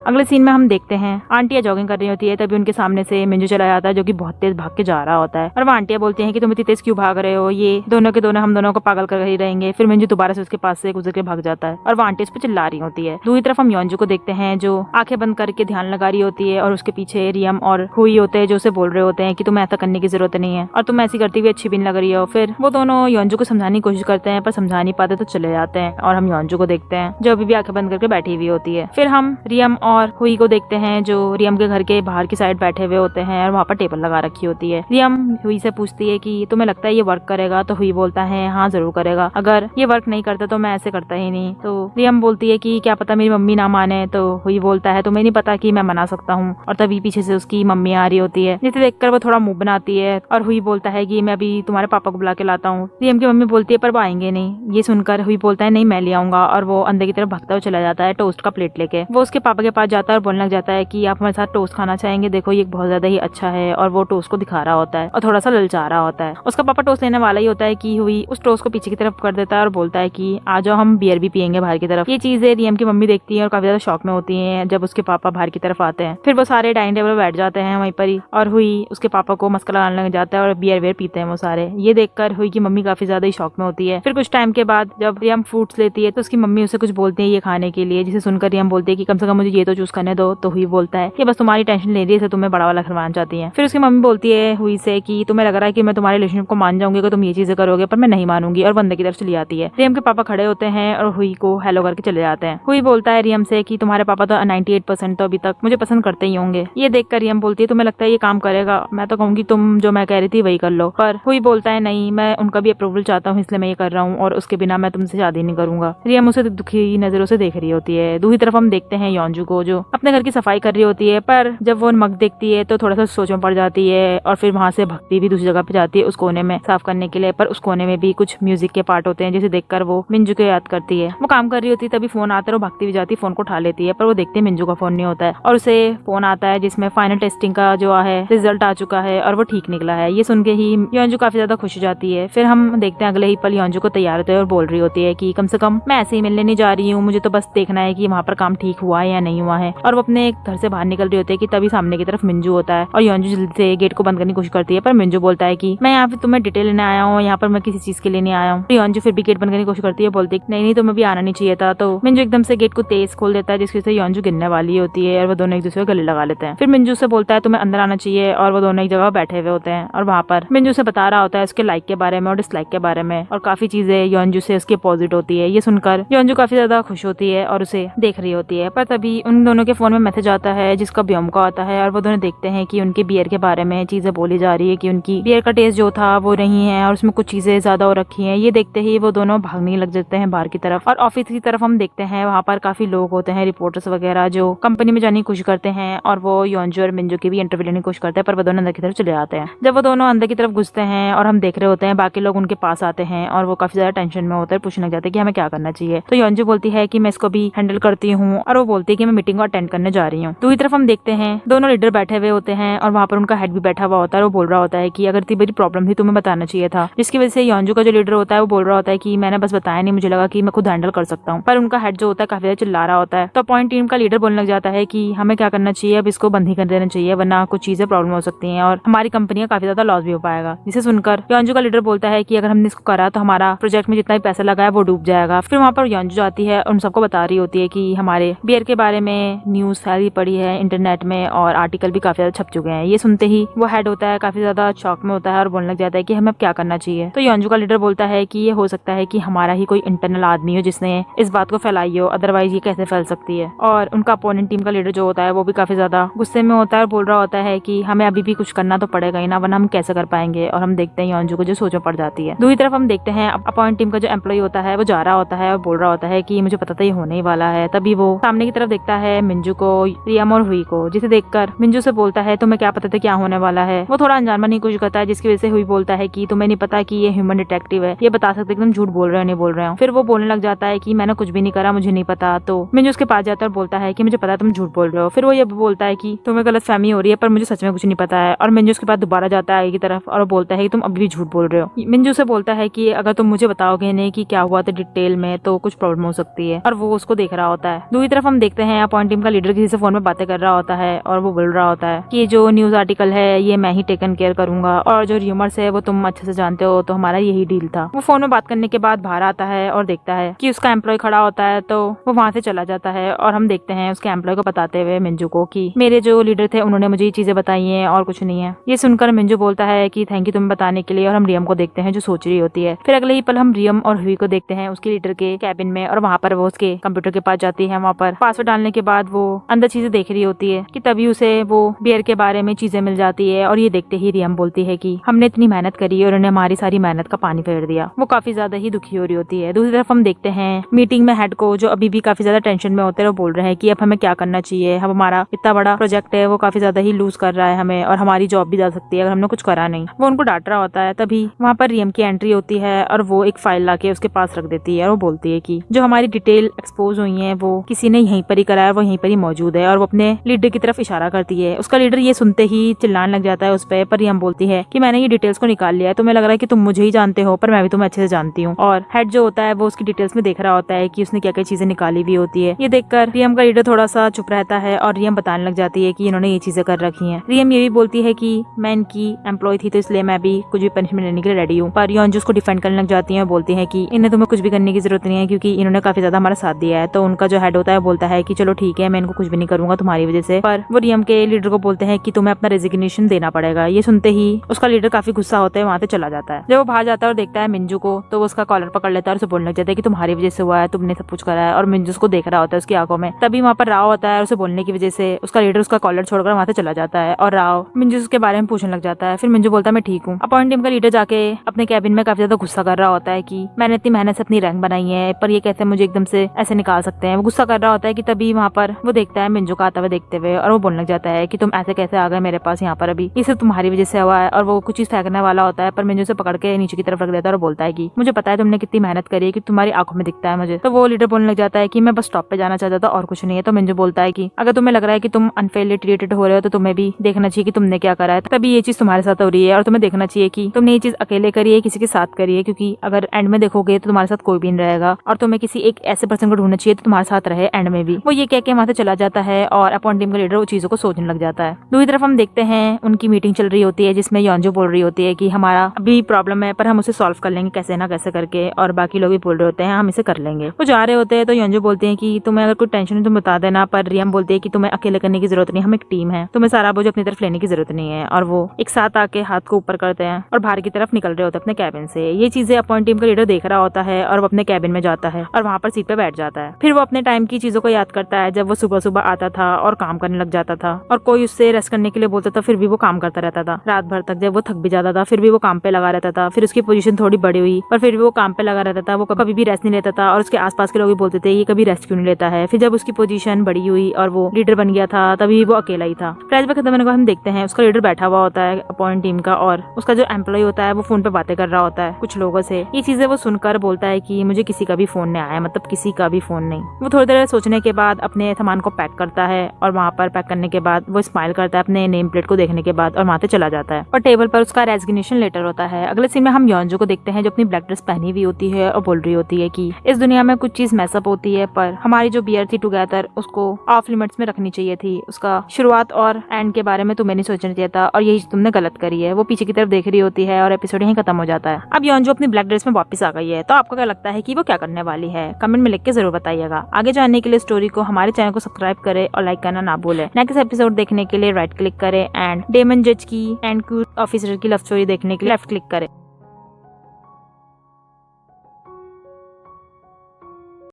अगले सीन में हम देखते हैं आंटिया जॉगिंग कर रही होती है, तभी उनके सामने से मिंजू चला जाता है जो कि बहुत तेज भाग के जा रहा होता है। और वो आंटिया बोलती है कि तुम इतनी तेज क्यों भाग रहे हो, ये दोनों के दोनों हम दोनों को पागल कर ही रहेंगे। फिर मिंजू दोबारा से उसके पास से गुजर के भाग जाता है और वो आंटी उस पर चिल्ला रही होती है। दूसरी तरफ हम योंजू को देखते हैं जो आंखें बंद करके ध्यान लगा रही होती है और उसके पीछे रियम और हुई होते हैं जो उसे बोल रहे होते हैं कि तुम्हें ऐसा करने की जरूरत नहीं है और तुम ऐसी करती हुई अच्छी भी नहीं लग रही हो। फिर वो दोनों योंजू को समझाने की कोशिश करते हैं पर समझा नहीं पाते तो चले जाते हैं और हम योंजू को देखते हैं जो अभी भी आंखें बंद करके बैठी हुई होती है। फिर हम रियम और हुई को देखते हैं जो रियम के घर के बाहर की साइड बैठे हुए होते हैं और वहाँ पर टेबल लगा रखी होती है। रियम हुई से पूछती है कि तुम्हें लगता है ये वर्क करेगा, तो हुई बोलता है हाँ जरूर करेगा, अगर ये वर्क नहीं करता तो मैं ऐसे करता ही नहीं। तो रियम बोलती है कि क्या पता मेरी मम्मी ना माने, तो हुई बोलता है तुम्हें नहीं पता कि मैं मना सकता हूँ। और तभी पीछे से उसकी मम्मी आ रही होती है जिसे देखकर वो थोड़ा मुंह बनाती है और हुई बोलता है कि मैं अभी तुम्हारे पापा को बुला के लाता हूँ। रियम की मम्मी बोलती है पर वो आएंगे नहीं। ये सुनकर हुई बोलता है नहीं मैं ले आऊंगा और वो अंदर की तरफ भागता हुआ चला जाता है टोस्ट का प्लेट लेके। वो उसके पापा के पास जाता है और बोलने लग जाता है कि आप हमारे साथ टोस्ट खाना चाहेंगे, देखो ये बहुत ज्यादा ही अच्छा है। और वो टोस्ट को दिखा रहा होता है और थोड़ा सा ललचा रहा होता है। उसका पापा टोस्ट लेने वाला ही होता है कि हुई उस टोस्ट को पीछे की तरफ कर देता है और बोलता है कि आ जाओ हम बियर भी पियेंगे बाहर की तरफ। ये चीजें रियम की मम्मी देखती है और काफी ज्यादा शौक में होती है जब उसके पापा बाहर की तरफ आते हैं। फिर वो सारे डाइनिंग टेबल पर बैठ जाते हैं वहीं पर ही और हुई उसके पापा को मस्का लगाने लग जाता है और बियर वेयर पीते हैं वो सारे। ये देखकर हुई की मम्मी काफी ज्यादा ही शौक में होती है। फिर कुछ टाइम के बाद जब रियम फ्रूट्स लेती है तो उसकी मम्मी उसे कुछ बोलती है ये खाने के लिए, जिसे सुनकर रियम बोलती है कि कम से कम मुझे ये तो चूज करने दो। तो हुई बोलता है कि बस तुम्हारी टेंशन ले रही है, तुम्हें बड़ा वाला खिलवाना चाहती है। फिर उसकी मम्मी बोलती है हुई से कि तुम्हें लग रहा है कि मैं तुम्हारे रिलेशनशिप को मान जाऊंगी कि तुम ये चीजें करोगे, पर मैं नहीं मानूंगी। और बंदे की तरफ चली जाती है। रियम के पापा खड़े होते हैं और हुई को हेलो करके चले जाते हैं। हुई बोलता है रियम से कि तुम्हारे पापा तो 98% तो अभी तक मुझे पसंद करते ही होंगे। ये देखकर रियम बोलती है तुम्हें लगता है ये काम करेगा? मैं तो कहूंगी तुम जो मैं कह रही थी वही कर लो। पर हुई बोलता है नहीं, मैं उनका भी अप्रूवल चाहता हूँ इसलिए मैं ये कर रहा हूँ और उसके बिना मैं तुमसे शादी नहीं करूंगा। रियम उसे दुखी नजरों से देख रही होती है। दूसरी तरफ हम देखते हैं योंजू को जो अपने घर की सफाई कर रही होती है, पर जब वो मग देखती है तो थोड़ा सा सोच में पड़ जाती है और फिर वहाँ से भक्ति भी दूसरी जगह पे जाती है उस कोने में साफ करने के लिए। पर उस कोने में भी कुछ म्यूजिक के पार्ट होते हैं जिसे देखकर वो मिंजू को याद करती है। वो काम कर रही होती है तभी फोन आता है और भक्ति भी जाती है, फोन को उठा लेती है, पर वो देखते हैं मिंजू का फोन नहीं होता है और उसे फोन आता है जिसमें फाइनल टेस्टिंग का जो है रिजल्ट आ चुका है और वो ठीक निकला है। ये सुन के ही योंजू काफी ज्यादा खुश हो जाती है। फिर हम देखते हैं अगले ही पल योंजू को तैयार होते हैं और बोल रही होती है कि कम से कम मैं ऐसे ही मिलने नहीं जा रही हूँ, मुझे तो बस देखना है कि वहाँ पर काम ठीक हुआ है या नहीं हुआ है। और वो अपने घर से बाहर निकल रही होती है कि तभी सामने की तरफ मिंजू होता है और योंजू जल्दी से गेट को बंद करने की कोशिश करती है, पर मिंजू बोलता है कि मैं यहाँ पे तुम्हें डिटेल लेने आया हूँ, यहाँ पर मैं किसी चीज के लिए नहीं आया हूँ। योंजू फिर भी गेट बंद करने की कोशिश करती है, बोलती है नहीं तुम्हें भी आना नहीं चाहिए था। तो मिंजू एकदम से गेट को तेज खोल देता है जिसकी वजह से योंजू गिरने वाली होती है और वो दोनों एक दूसरे को गले लगा लेते हैं। फिर मिंजू से बोलता है तुम्हें अंदर आना चाहिए और वो दोनों एक जगह बैठे हुए होते हैं और वहाँ पर मिंजू से बता रहा होता है उसके लाइक के बारे में और डिसलाइक के बारे में और काफी चीजें योंजू से उसकी अपोजिट होती है। ये सुनकर योंजू काफी ज्यादा खुश होती है और उसे देख रही होती है, पर तभी उन दोनों के फोन में मैसेज आता है जिसका ब्योम का आता है और वो दोनों देखते हैं कि उनके बियर के बारे में चीजें बोली जा रही है कि उनकी बियर का टेस्ट जो था वो नहीं है और उसमें कुछ चीजें ज्यादा हो रखी है। ये देखते ही वो दोनों भागने लग जाते हैं बाहर की तरफ और ऑफिस की तरफ हम देखते हैं वहाँ पर काफी लोग होते हैं, रिपोर्टर्स वगैरह जो कंपनी में जाने की कोशिश करते हैं और वो योंजू और मिंजू की भी इंटरव्यू लेने की कोशिश करते हैं, पर वो दोनों अंदर की तरफ चले जाते हैं। जब वो दोनों अंदर की तरफ घुसते हैं और हम देख रहे होते हैं बाकी लोग उनके पास आते हैं और वो काफी ज्यादा टेंशन में होते हैं, पूछने लग जाते हैं कि हमें क्या करना चाहिए। तो योंजू बोलती है कि मैं इसको भी हैंडल करती हूँ और वो बोलती है कि मैं मीटिंग को अटेंड करने जा रही हूँ। दूसरी तरफ हम देखते हैं दोनों लीडर बैठे हुए होते हैं और वहाँ पर उनका हेड भी बैठा हुआ होता है और वो बोल रहा होता है कि अगर इतनी बड़ी प्रॉब्लम थी तुम्हें बताना चाहिए था, जिसकी वजह से योंजू का जो लीडर होता है वो बोल रहा होता है कि मैंने बस बताया नहीं, मुझे लगा कि मैं खुद हैंडल कर सकता हूँ। पर उनका हेड जो होता है काफी ज्यादा चिल्ला रहा होता है। तो पॉइंट टीम का लीडर बोलने लग जाता है कि हमें क्या करना चाहिए, अब इसको बंद ही कर देना चाहिए वरना कुछ चीजें प्रॉब्लम हो सकती हैं और हमारी कंपनी का काफी ज्यादा लॉस भी हो पाएगा। जिसे सुनकर योंजू का लीडर बोलता है कि अगर हमने इसको करा तो हमारा प्रोजेक्ट में जितना भी पैसा लगा है वो डूब जाएगा। फिर वहाँ पर योंजू आती है और उन सबको बता रही होती है कि हमारे बियर के बारे में न्यूज फैली पड़ी है इंटरनेट में और आर्टिकल भी काफी ज्यादा छप चुके हैं। ये सुनते ही वो हेड होता है काफी ज्यादा शॉक में होता है और बोलने लग जाता है कि हमें अब क्या करना चाहिए। तो योंजू का लीडर बोलता है कि ये हो सकता है कि हमारा ही कोई इंटरनल आदमी हो जिसने इस बात को फैलाई हो, अदरवाइज ये कैसे फैल सकती है। और उनका अपोनेंट टीम का लीडर जो होता है वो भी काफी ज्यादा गुस्से में होता है और बोल रहा होता है कि हमें अभी भी कुछ करना तो पड़ेगा ही ना, वरना हम कैसे कर पाएंगे। और हम देखते हैं योंजू को जो सोचो पड़ जाती है। दूसरी तरफ हम देखते हैं अपॉइंट टीम का जो एम्प्लॉय होता है वो जा रहा होता है और बोल रहा होता है कि मुझे पता था ये होने ही वाला है। तभी वो सामने की तरफ देखता है मिंजू को, रियम और हुई को, जिसे देखकर मिंजू से बोलता है तुम्हें क्या पता था क्या होने वाला है। वो थोड़ा अनजान बनने की कोशिश करता है जिसकी वजह से हुई बोलता है कि तुम्हें नहीं पता कि ये ह्यूमन डिटेक्टिव है, ये बता सकते तुम झूठ बोल रहे हो नहीं बोल रहे हो। फिर वो बोलने लग जाता है कि मैंने कुछ भी नहीं करा, मुझे नहीं पता। तो मिंजू उसके पास जाता है और बोलता है कि मुझे पता तुम झूठ बोल रहे हो। फिर वो ये बोलता है कि तुम्हें गलतफहमी हो रही है पर मुझे सच में कुछ नहीं पता है। और मिंजू उसके पास दोबारा जाता है आगे की तरफ और बोलता है कि तुम अभी भी झूठ बोल रहे हो। मिंजू से बोलता है कि अगर तुम मुझे बताओगे नहीं कि क्या हुआ था डिटेल में तो कुछ प्रॉब्लम हो सकती है और वो उसको देख रहा होता है। दूसरी तरफ हम देखते हैं अपॉन टीम का लीडर किसी से फोन में बातें कर रहा होता है और वो बोल रहा होता है कि ये जो न्यूज आर्टिकल है ये मैं ही टेकन केयर करूंगा और जो र्यूमर्स है वो तुम अच्छे से जानते हो, तो हमारा यही डील था। वो फोन में बात करने के बाद बाहर आता है और देखता है कि उसका एम्प्लॉय खड़ा होता है, तो वो वहाँ से चला जाता है और हम देखते हैं उसके एम्प्लॉय को बताते हुए मिंजू को कि मेरे जो लीडर थे उन्होंने मुझे ये चीजें बताई हैं और कुछ नहीं है। ये सुनकर मिंजू बोलता है कि थैंक यू तुम्हें बताने के लिए, और हम रियम को देखते हैं जो सोच रही होती है। फिर अगले ही पल हम रियम और हुई को देखते हैं उसके लीडर के कैबिन में, और वहाँ पर वो उसके कंप्यूटर के पास जाती है। वहाँ पर पासवर्ड डालने के बाद वो अंदर चीजें देख रही होती है कि तभी उसे वो बियर के बारे में चीजें मिल जाती है, और ये देखते ही रियम बोलती है कि हमने इतनी मेहनत करी और उन्होंने हमारी सारी मेहनत का पानी फेर दिया। वो काफी ज्यादा ही दुखी हो रही होती है। दूसरी तरफ हम देखते हैं मीटिंग में हेड को, जो अभी भी काफी ज्यादा टेंशन में होते हैं, वो बोल रहे हैं कि अब हमें क्या करना चाहिए, अब हमारा इतना बड़ा प्रोजेक्ट है वो काफी ज्यादा ही लूज कर रहा है हमें, और हमारी जॉब भी जा सकती है अगर हमने कुछ करा नहीं। वो उनको डांट रहा होता है। तभी वहाँ पर रियम की एंट्री होती है और वो एक फाइल लाके उसके पास रख देती है और वो बोलती है कि जो हमारी डिटेल एक्सपोज हुई है वो किसी ने यहीं पर ही कराया, वो यहीं पर ही मौजूद है, और वो अपने लीडर की तरफ इशारा करती है। उसका लीडर ये सुनते ही चिल्लाने लग जाता है उस पर रियम बोलती है कि मैंने ये डिटेल्स को निकाल लिया है, तुम्हें लग रहा है कि तुम मुझे ही जानते हो पर मैं भी तुम्हें अच्छे से जानती हूँ। और हेड जो होता है वो उसकी डिटेल्स में देख रहा होता है कि उसने क्या क्या चीजें निकाली हुई होती है। ये देखकर रियम का लीडर थोड़ा सा चुप रहता है और रियम बताने लग जाती है कि इन्होंने ये चीजें कर रखी है। रियम ये भी बोलती है कि मैं इनकी एम्प्लॉय थी तो इसलिए मैं भी कुछ भी पनिशमेंट लेने के लिए रेडी हूँ। पर योंजू उसको डिफेंड करने लग जाती है और बोलती है कि इन्हें तुम्हें कुछ भी करने की जरूरत नहीं है क्योंकि इन्होंने काफी ज्यादा हमारा साथ दिया है। तो उनका जो हेड होता है बोलता है कि चलो ठीक है मैं इनको कुछ भी नहीं करूंगा तुम्हारी वजह से। पर वो रियम के लीडर को बोलते हैं कि तुम्हें अपना रेजिग्नेशन देना पड़ेगा। ये सुनते ही उसका लीडर काफी गुस्सा होता है, वहाँ से चला जाता है। जब वो बाहर जाता है और देखता है मिंजू को, तो वो उसका कॉलर पकड़ लेता है और उसे बोलने लग जाता है कि तुम्हारी वजह से हुआ है, तुमने सब कुछ करा है। और मिंजू उसको देख रहा होता है उसकी आंखों में। तभी वहाँ पर राव होता है और उसे बोलने की वजह से उसका लीडर उसका कॉलर छोड़कर वहाँ से चला जाता है और राव मिंजू उसके बारे में पूछने लग जाता है। फिर मिंजू बोलता है मैं ठीक हूँ। अपॉइंट टीम का लीडर जाके अपने कैबिन में काफी ज्यादा गुस्सा कर रहा होता है कि मैंने इतनी मेहनत से अपनी रैंक बनाई है पर ये कैसे मुझे एकदम से ऐसे निकाल सकते हैं। वो गुस्सा कर रहा होता है कि तभी वहाँ पर वो देखता है मिंजू का आता हुआ देखते हुए, और वो बोलने लग जाता है कि तुम ऐसे कैसे आ गए मेरे पास यहाँ पर, अभी ये सब तुम्हारी वजह से हुआ है। और वो कुछ चीज फेंकने वाला होता है पर मिंजू से पकड़ के नीचे की तरफ रख देता है और बोलता है कि मुझे पता है तुमने कितनी मेहनत करी है कि तुम्हारी आंखों में दिखता है मुझे। तो वो लीडर बोलने लग जाता है कि मैं बस टॉप पे जाना चाहता था और कुछ नहीं है। तो मिंजू बोलता है कि अगर तुम्हें लग रहा है कि तुम अनफेयरली ट्रीटेड हो रहे हो तो तुम्हें भी देखना चाहिए कि तुमने क्या करा है, तभी ये चीज तुम्हारे साथ हो रही है। और तुम्हें देखना चाहिए कि तुमने ये चीज अकेले करी है किसी के साथ करी है, क्योंकि अगर एंड में देखोगे तो तुम्हारे साथ कोई भी नहीं रहेगा और तुम्हें किसी एक ऐसे पर्सन को ढूंढना चाहिए तो तुम्हारे साथ रहे एंड में भी। वो ये कह के वहां से चला जाता है और अपॉन टीम का लीडर वो चीजों को सोचने लग जाता है। दूसरी तरफ हम देखते हैं उनकी मीटिंग चल रही होती है जिसमें योंजो बोल रही होती है कि हमारा अभी प्रॉब्लम है पर हम उसे सॉल्व कर लेंगे कैसे ना कैसे करके, और बाकी लोग भी बोल रहे होते हैं हम इसे कर लेंगे। वो जा रहे होते हैं तो योंजो बोलते हैं कि तुम्हें अगर कोई टेंशन है तुम बता देना, पर रियम बोलती है कि तुम्हें अकेले करने की जरूरत नहीं, हम एक टीम है, तुम्हें सारा बोझ अपनी तरफ लेने की जरूरत नहीं है। और वो एक साथ आके हाथ को ऊपर करते हैं और बाहर की तरफ निकल रहे होते हैं अपने कैबिन से। ये चीजें अपॉन टीम का लीडर देख रहा होता है और वो अपने कैबिन में जाता है और वहाँ पर सीट पे बैठ जाता है। फिर वो अपने टाइम की चीजों को याद करता है जब वो सुबह सुबह आता था और काम करने लग जाता था और कोई उससे रेस्ट करने के लिए बोलता था फिर भी वो काम करता रहता था रात भर तक। जब वो थक भी जाता था फिर भी वो काम पे लगा रहता था। फिर उसकी पोजीशन थोड़ी बड़ी हुई पर फिर भी वो काम पे लगा रहता था, वो कभी भी रेस्ट नहीं लेता था और उसके आसपास के लोग भी बोलते थे ये कभी रेस्ट क्यों नहीं लेता है। फिर जब उसकी पोजीशन बड़ी हुई और वो लीडर बन गया था तभी वो अकेला ही था। फ्लैशबैक खत्म होने के बाद हम देखते हैं उसका लीडर बैठा हुआ होता है अपॉइंट टीम का, और उसका जो एम्प्लॉय होता है वो फोन पे बातें कर रहा होता है कुछ लोगों से। ये चीजें वो सुनकर बोलता है कि मुझे किसी का भी फोन नहीं आया, मतलब किसी का भी फोन नहीं। वो थोड़ी देर सोचने के बाद अपने सामान को पैक करता है और वहाँ पर पैक करने के बाद वो स्माइल करता है अपने नेम प्लेट को देखने के बाद और वहाँ से चला जाता है। और टेबल पर उसका रेजिग्नेशन लेटर होता है। अगले सीन में हम योंजो को देखते हैं जो अपनी ब्लैक ड्रेस पहनी हुई होती है और बोल रही होती है कि इस दुनिया में कुछ चीज मैसअप होती है पर हमारी जो बियर थी टुगेदर उसको ऑफ लिमिट्स में रखनी चाहिए थी, उसका शुरुआत और एंड के बारे में तुम्हें नहीं सोचना चाहिए था और यही तुमने गलत करी है। वो पीछे की तरफ देख रही होती है और एपिसोड यहीं खत्म हो जाता है। अब योंजो अपनी ब्लैक ड्रेस में वापस आ गई है, तो आपको क्या लगता है कि वो क्या करने वाली है? कमेंट में लिख के जरूर बताइएगा। आगे जानने के लिए स्टोरी को हमारे चैनल को सब्सक्राइब करें और लाइक करना ना भूलें। नेक्स्ट एपिसोड देखने के लिए राइट क्लिक करें एंड डेमन जज की एंड क्यूट ऑफिसर की लव स्टोरी देखने के लिए लेफ्ट क्लिक करें।